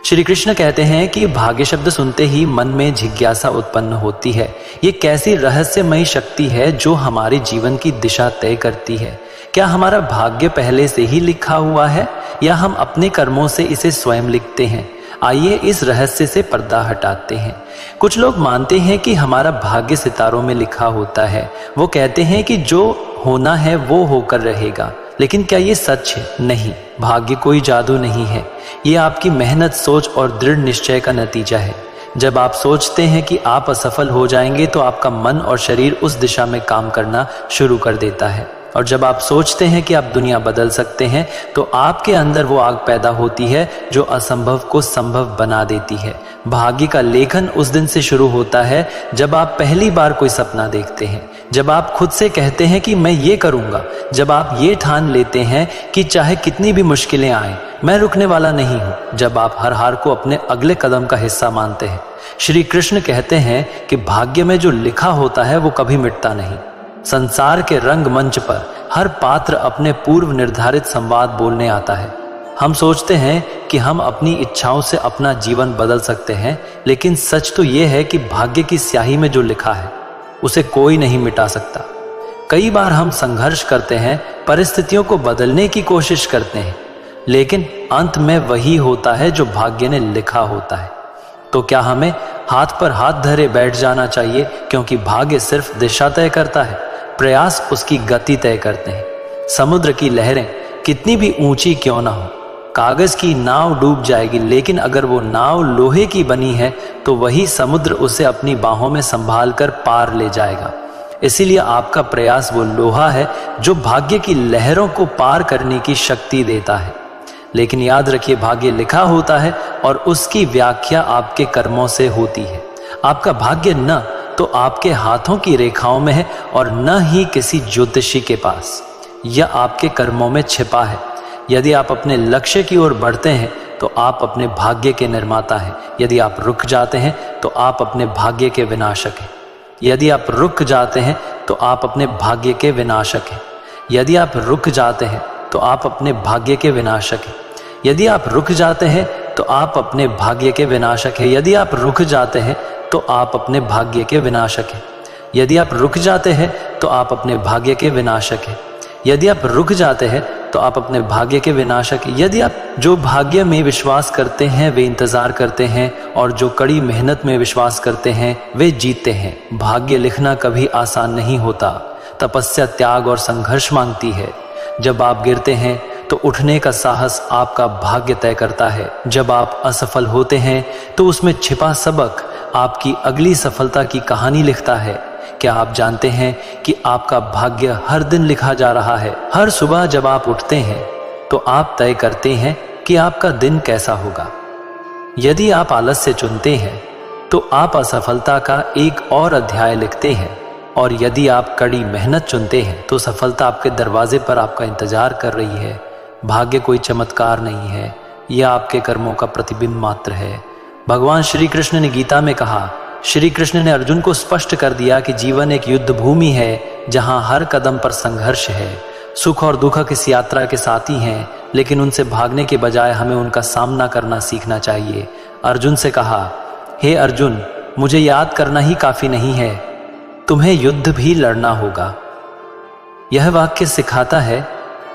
श्री कृष्ण कहते हैं कि भाग्य शब्द सुनते ही मन में जिज्ञासा उत्पन्न होती है। ये कैसी रहस्यमयी शक्ति है जो हमारे जीवन की दिशा तय करती है। क्या हमारा भाग्य पहले से ही लिखा हुआ है या हम अपने कर्मों से इसे स्वयं लिखते हैं? आइए इस रहस्य से पर्दा हटाते हैं। कुछ लोग मानते हैं कि हमारा भाग्य सितारों में लिखा होता है। वो कहते हैं कि जो होना है वो होकर रहेगा, लेकिन क्या ये सच है? नहीं, भाग्य कोई जादू नहीं है। ये आपकी मेहनत, सोच और दृढ़ निश्चय का नतीजा है। जब आप सोचते हैं कि आप असफल हो जाएंगे तो आपका मन और शरीर उस दिशा में काम करना शुरू कर देता है। और जब आप सोचते हैं कि आप दुनिया बदल सकते हैं तो आपके अंदर वो आग पैदा होती है जो असंभव को संभव बना देती है। भाग्य का लेखन उस दिन से शुरू होता है जब आप पहली बार कोई सपना देखते हैं, जब आप खुद से कहते हैं कि मैं ये करूंगा, जब आप ये ठान लेते हैं कि चाहे कितनी भी मुश्किलें आएं, मैं रुकने वाला नहीं हूं, जब आप हर हार को अपने अगले कदम का हिस्सा मानते हैं। श्री कृष्ण कहते हैं कि भाग्य में जो लिखा होता है वो कभी मिटता नहीं। संसार के रंगमंच पर हर पात्र अपने पूर्व निर्धारित संवाद बोलने आता है। हम सोचते हैं कि हम अपनी इच्छाओं से अपना जीवन बदल सकते हैं, लेकिन सच तो ये है कि भाग्य की स्याही में जो लिखा है उसे कोई नहीं मिटा सकता। कई बार हम संघर्ष करते हैं, परिस्थितियों को बदलने की कोशिश करते हैं, लेकिन अंत में वही होता है जो भाग्य ने लिखा होता है। तो क्या हमें हाथ पर हाथ धरे बैठ जाना चाहिए? क्योंकि भाग्य सिर्फ दिशा तय करता है, प्रयास उसकी गति तय करते हैं। समुद्र की लहरें कितनी भी ऊंची क्यों ना हो, कागज की नाव डूब जाएगी, लेकिन अगर वो नाव लोहे की बनी है तो वही समुद्र उसे अपनी बाहों में संभाल कर पार ले जाएगा। इसीलिए आपका प्रयास वो लोहा है जो भाग्य की लहरों को पार करने की शक्ति देता है। लेकिन याद रखिए, भाग्य लिखा होता है और उसकी व्याख्या आपके कर्मों से होती है। आपका भाग्य न तो आपके हाथों की रेखाओं में है और न ही किसी ज्योतिषी के पास, यह आपके कर्मों में छिपा है। यदि आप अपने लक्ष्य की ओर बढ़ते हैं तो आप अपने भाग्य के निर्माता हैं। यदि आप रुक जाते हैं तो आप अपने भाग्य के विनाशक हैं। यदि आप रुक जाते हैं तो आप अपने भाग्य के विनाशक हैं। यदि आप रुक जाते हैं तो आप अपने भाग्य के विनाशक हैं। यदि आप रुक जाते हैं तो आप अपने भाग्य के विनाशक हैं। यदि आप रुक जाते हैं तो आप अपने भाग्य के विनाशक हैं। यदि आप रुक जाते हैं तो आप अपने भाग्य के विनाशक हैं। यदि आप रुक जाते हैं तो आप अपने भाग्य के विनाशक हैं। यदि आप जो भाग्य में विश्वास करते हैं वे इंतजार करते हैं, और जो कड़ी मेहनत में विश्वास करते हैं वे जीतते हैं। भाग्य लिखना कभी आसान नहीं होता। तपस्या, त्याग और संघर्ष मांगती है। जब आप गिरते हैं तो उठने का साहस आपका भाग्य तय करता है। जब आप असफल होते हैं तो उसमें छिपा सबक आपकी अगली सफलता की कहानी लिखता है। क्या आप जानते हैं कि आपका भाग्य हर दिन लिखा जा रहा है? हर सुबह जब आप उठते हैं तो आप तय करते हैं कि आपका दिन कैसा होगा। यदि आप आलस्य चुनते हैं तो आप असफलता का एक और अध्याय लिखते हैं, और यदि आप कड़ी मेहनत चुनते हैं तो सफलता आपके दरवाजे पर आपका इंतजार कर रही है। भाग्य कोई चमत्कार नहीं है, यह आपके कर्मों का प्रतिबिंब मात्र है। भगवान श्री कृष्ण ने गीता में कहा, श्री कृष्ण ने अर्जुन को स्पष्ट कर दिया कि जीवन एक युद्ध भूमि है जहां हर कदम पर संघर्ष है। सुख और दुख किस यात्रा के साथी हैं, लेकिन उनसे भागने के बजाय हमें उनका सामना करना सीखना चाहिए। अर्जुन से कहा, हे अर्जुन, मुझे याद करना ही काफी नहीं है, तुम्हें युद्ध भी लड़ना होगा। यह वाक्य सिखाता है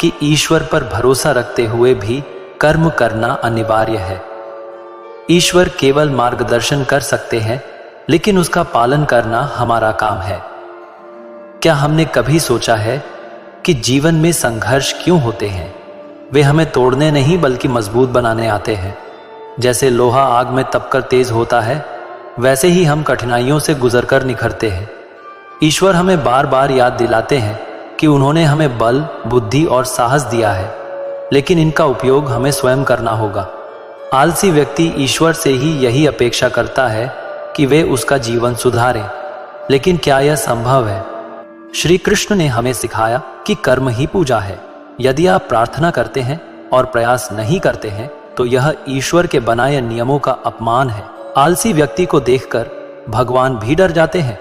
कि ईश्वर पर भरोसा रखते हुए भी कर्म करना अनिवार्य है। ईश्वर केवल मार्गदर्शन कर सकते हैं, लेकिन उसका पालन करना हमारा काम है। क्या हमने कभी सोचा है कि जीवन में संघर्ष क्यों होते हैं? वे हमें तोड़ने नहीं बल्कि मजबूत बनाने आते हैं। जैसे लोहा आग में तपकर तेज होता है, वैसे ही हम कठिनाइयों से गुजरकर निखरते हैं। ईश्वर हमें बार बार याद दिलाते हैं कि उन्होंने हमें बल, बुद्धि और साहस दिया है, लेकिन इनका उपयोग हमें स्वयं करना होगा। आलसी व्यक्ति ईश्वर से ही यही अपेक्षा करता है कि वे उसका जीवन सुधारें, लेकिन क्या यह संभव है? श्री कृष्ण ने हमें सिखाया कि कर्म ही पूजा है। यदि आप प्रार्थना करते हैं और प्रयास नहीं करते हैं तो यह ईश्वर के बनाए नियमों का अपमान है। आलसी व्यक्ति को देखकर भगवान भी डर जाते हैं,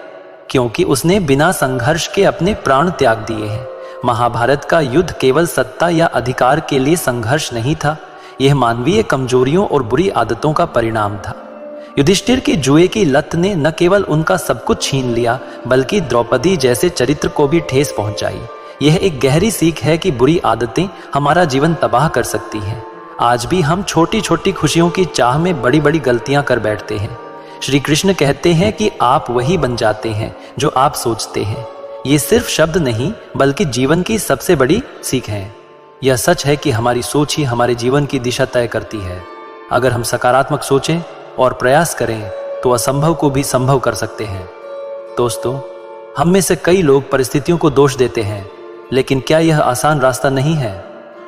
क्योंकि उसने बिना संघर्ष के अपने प्राण त्याग दिए हैं। महाभारत का युद्ध केवल सत्ता या अधिकार के लिए संघर्ष नहीं था, यह मानवीय कमजोरियों और बुरी आदतों का परिणाम था। युधिष्ठिर की जुए की लत ने न केवल उनका सब कुछ छीन लिया, बल्कि द्रौपदी जैसे चरित्र को भी ठेस पहुंचाई। यह एक गहरी सीख है कि बुरी आदतें हमारा जीवन तबाह कर सकती हैं। आज भी हम छोटी छोटी खुशियों की चाह में बड़ी बड़ी गलतियां कर बैठते हैं। श्री कृष्ण कहते हैं कि आप वही बन जाते हैं जो आप सोचते हैं। ये सिर्फ शब्द नहीं, बल्कि जीवन की सबसे बड़ी सीख है। यह सच है कि हमारी सोच ही हमारे जीवन की दिशा तय करती है। अगर हम सकारात्मक सोचें और प्रयास करें तो असंभव को भी संभव कर सकते हैं। दोस्तों, हम में से कई लोग परिस्थितियों को दोष देते हैं, लेकिन क्या यह आसान रास्ता नहीं है?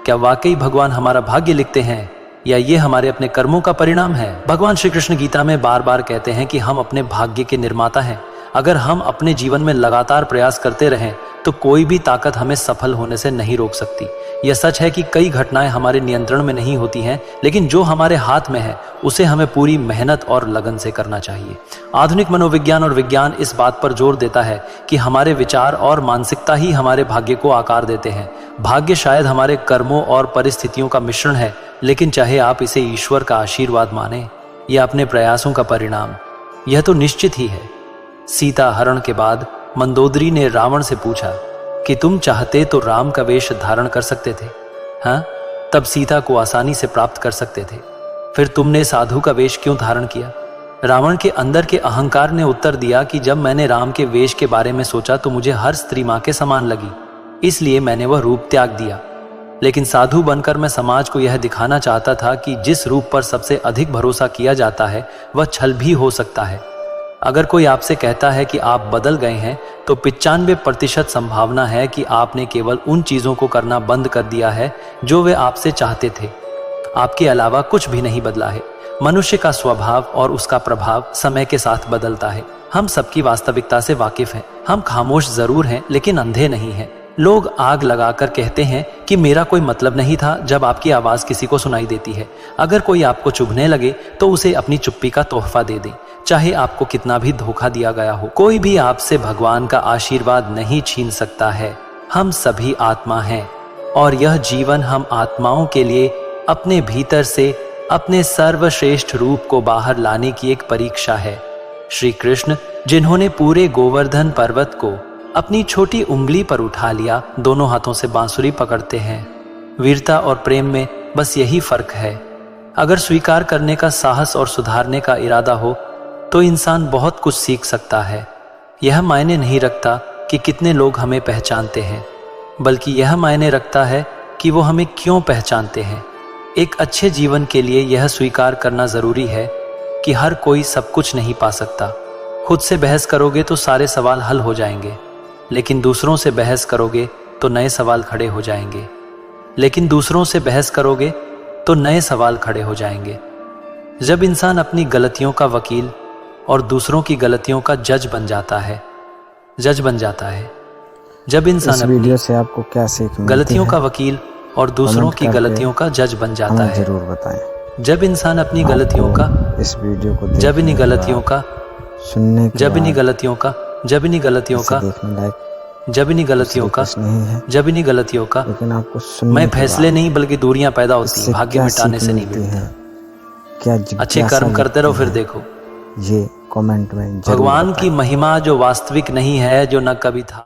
क्या वाकई भगवान हमारा भाग्य लिखते हैं, या ये हमारे अपने कर्मों का परिणाम है? भगवान श्री कृष्ण गीता में बार बार कहते हैं कि हम अपने भाग्य के निर्माता हैं। अगर हम अपने जीवन में लगातार प्रयास करते रहें तो कोई भी ताकत हमें सफल होने से नहीं रोक सकती। यह सच है कि कई घटनाएं हमारे नियंत्रण में नहीं होती हैं, लेकिन जो हमारे हाथ में है उसे हमें पूरी मेहनत और लगन से करना चाहिए। आधुनिक मनोविज्ञान और विज्ञान इस बात पर जोर देता है कि हमारे विचार और मानसिकता ही हमारे भाग्य को आकार देते हैं। भाग्य शायद हमारे कर्मों और परिस्थितियों का मिश्रण है, लेकिन चाहे आप इसे ईश्वर का आशीर्वाद माने या अपने प्रयासों का परिणाम, यह तो निश्चित ही है। सीता हरण के बाद मंदोदरी ने रावण से पूछा कि तुम चाहते तो राम का वेश धारण कर सकते थे, हाँ, तब सीता को आसानी से प्राप्त कर सकते थे। फिर तुमने साधु का वेश क्यों धारण किया? रावण के अंदर के अहंकार ने उत्तर दिया कि जब मैंने राम के वेश के बारे में सोचा तो मुझे हर स्त्री मां के समान लगी, इसलिए मैंने वह रूप त्याग दिया। लेकिन साधु बनकर मैं समाज को यह दिखाना चाहता था कि जिस रूप पर सबसे अधिक भरोसा किया जाता है वह छल भी हो सकता है। अगर कोई आपसे कहता है कि आप बदल गए हैं, तो 95% संभावना है कि आपने केवल उन चीजों को करना बंद कर दिया है जो वे आपसे चाहते थे। आपके अलावा कुछ भी नहीं बदला है। मनुष्य का स्वभाव और उसका प्रभाव समय के साथ बदलता है। हम सबकी वास्तविकता से वाकिफ हैं। हम खामोश जरूर हैं, लेकिन अंधे नहीं हैं। लोग आग लगाकर कहते हैं कि मेरा कोई मतलब नहीं था, जब आपकी आवाज किसी को सुनाई देती है। अगर कोई आपको चुभने लगे तो उसे अपनी चुप्पी का तोहफा दे दें, चाहे आपको कितना भी धोखा दिया गया हो। कोई भी आपसे भगवान का आशीर्वाद नहीं छीन सकता है। हम सभी आत्मा हैं और यह जीवन हम आत्माओं के लिए अपने भीतर से अपने सर्वश्रेष्ठ रूप को बाहर लाने की एक परीक्षा है। श्री कृष्ण, जिन्होंने पूरे गोवर्धन पर्वत को अपनी छोटी उंगली पर उठा लिया, दोनों हाथों से बांसुरी पकड़ते हैं। वीरता और प्रेम में बस यही फर्क है। अगर स्वीकार करने का साहस और सुधारने का इरादा हो तो इंसान बहुत कुछ सीख सकता है। यह मायने नहीं रखता कि कितने लोग हमें पहचानते हैं, बल्कि यह मायने रखता है कि वो हमें क्यों पहचानते हैं। एक अच्छे जीवन के लिए यह स्वीकार करना जरूरी है कि हर कोई सब कुछ नहीं पा सकता। खुद से बहस करोगे तो सारे सवाल हल हो जाएंगे, लेकिन दूसरों से बहस करोगे तो नए सवाल खड़े हो जाएंगे। जब इंसान अपनी गलतियों का वकील और दूसरों की गलतियों का जज बन जाता है, जब इंसान अपनी गलतियों का वकील और दूसरों की गलतियों का जज बन जाता है, जरूर बताएं। जब इंसान अपनी गलतियों का इस वीडियो को जब इन्हीं गलतियों का सुनने के जब इन्हीं गलतियों का जब इन्हीं गलतियों का जब इन्हीं गलतियों का जब इन्हीं गलतियों का लेकिन आपको मैं फैसले नहीं बल्कि दूरियां पैदा होती हैं, भाग्य मिटाने से नहीं मिलते। क्या अच्छे कर्म करते रहो, फिर देखो। ये कमेंट में भगवान की महिमा जो वास्तविक नहीं है, जो न कभी था।